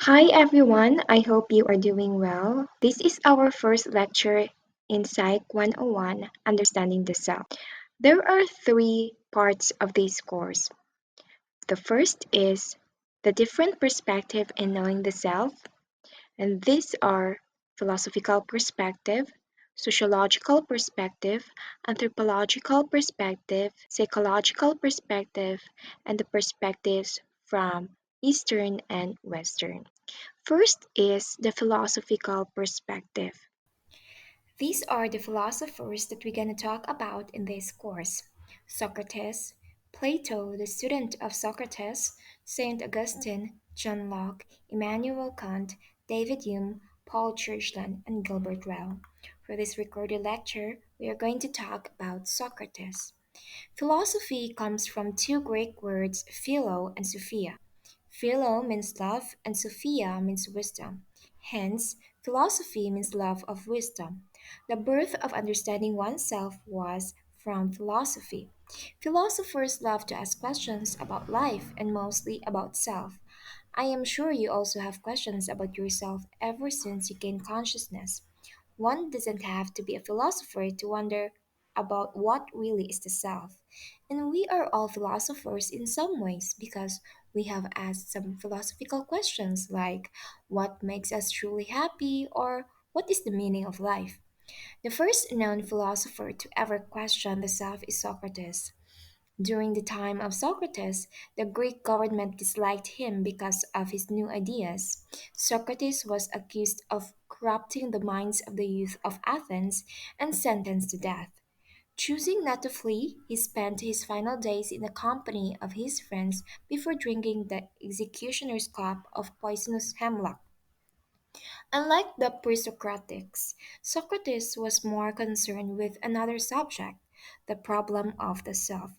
Hi everyone, I hope you are doing well. This is our first lecture in Psych 101, Understanding the Self. There are three parts of this course. The first is the different perspective in knowing the self, and these are philosophical perspective, sociological perspective, anthropological perspective, psychological perspective, and the perspectives from Eastern and Western. First is the philosophical perspective. These are the philosophers that we're going to talk about in this course: Socrates, Plato, the student of Socrates, St. Augustine, John Locke, Immanuel Kant, David Hume, Paul Churchland, and Gilbert Ryle. For this recorded lecture, we are going to talk about Socrates. Philosophy comes from two Greek words, philo and sophia. Philo means love, and sophia means wisdom. Hence, philosophy means love of wisdom. The birth of understanding oneself was from philosophy. Philosophers love to ask questions about life and mostly about self. I am sure you also have questions about yourself ever since you gained consciousness. One doesn't have to be a philosopher to wonder about what really is the self. And we are all philosophers in some ways because we have asked some philosophical questions like what makes us truly happy or what is the meaning of life. The first known philosopher to ever question the self is Socrates. During the time of Socrates, the Greek government disliked him because of his new ideas. Socrates was accused of corrupting the minds of the youth of Athens and sentenced to death. Choosing not to flee, he spent his final days in the company of his friends before drinking the executioner's cup of poisonous hemlock. Unlike the pre-Socratics, Socrates was more concerned with another subject, the problem of the self.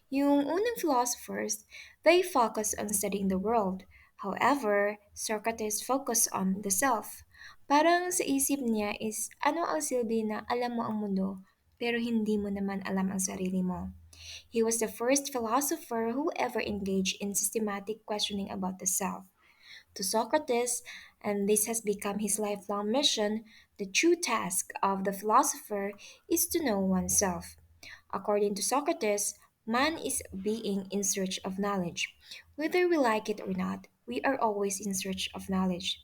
Yung unang philosophers, they focus on studying the world. However, Socrates focused on the self. Parang sa isip niya is, ano ang silbi na alam mo ang mundo, pero hindi mo naman alam ang sarili mo. He was the first philosopher who ever engaged in systematic questioning about the self. To Socrates, and this has become his lifelong mission, the true task of the philosopher is to know oneself. According to Socrates, man is a being in search of knowledge. Whether we like it or not, we are always in search of knowledge.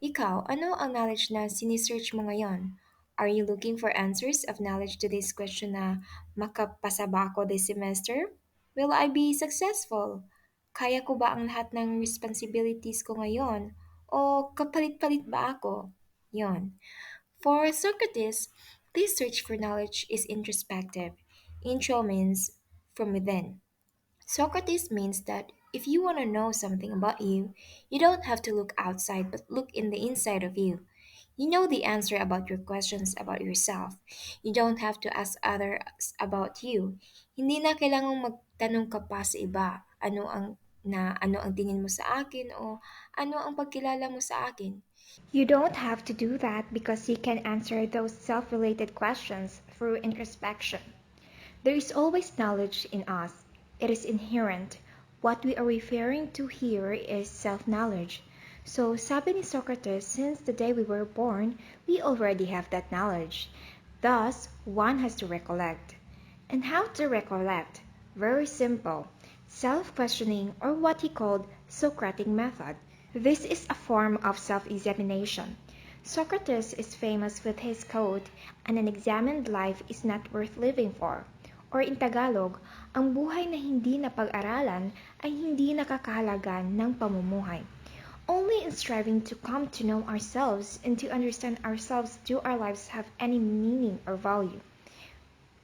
Ikaw, ano ang knowledge na sinisearch mo ngayon? Are you looking for answers of knowledge to this question na makapasa ba ako this semester? Will I be successful? Kaya ko ba ang lahat ng responsibilities ko ngayon? O kapalit-palit ba ako? Yon. For Socrates, this search for knowledge is introspective. Intro means from within. Socrates means that if you want to know something about you, you don't have to look outside but look in the inside of you. You know the answer about your questions about yourself. You don't have to ask others about you. Hindi na kailangang magtanong ka pa sa iba ano ang tingin mo sa akin o ano ang pagkilala mo sa akin. You don't have to do that because you can answer those self related questions through introspection. There is always knowledge in us, it is inherent. What we are referring to here is self knowledge. So, sabi ni Socrates, since the day we were born, we already have that knowledge. Thus, one has to recollect. And how to recollect? Very simple. Self questioning, or what he called Socratic Method. This is a form of self examination. Socrates is famous with his quote, "An unexamined life is not worth living for." Or in Tagalog, ang buhay na hindi napag-aralan ay hindi nakakahalaga ng pamumuhay. Only in striving to come to know ourselves and to understand ourselves do our lives have any meaning or value.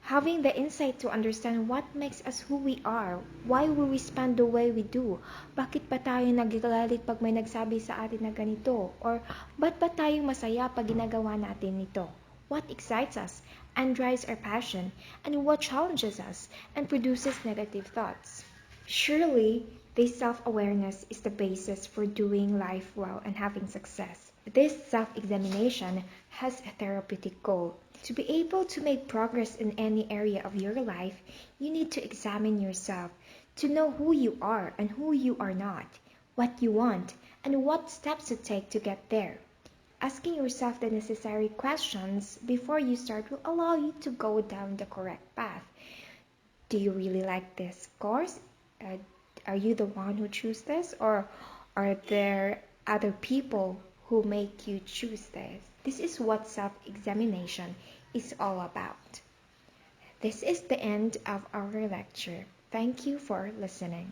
Having the insight to understand what makes us who we are, why we respond the way we do, bakit ba tayo nagagalit pag may nagsabi sa atin na ganito, or ba't ba tayo masaya pag ginagawa natin ito? What excites us and drives our passion, and what challenges us and produces negative thoughts? Surely, this self-awareness is the basis for doing life well and having success. This self-examination has a therapeutic goal. To be able to make progress in any area of your life, you need to examine yourself, to know who you are and who you are not, what you want, and what steps to take to get there. Asking yourself the necessary questions before you start will allow you to go down the correct path. Do you really like this course? Uh, are you the one who choose this, or are there other people who make you choose this? This is what self-examination is all about. This is the end of our lecture. Thank you for listening.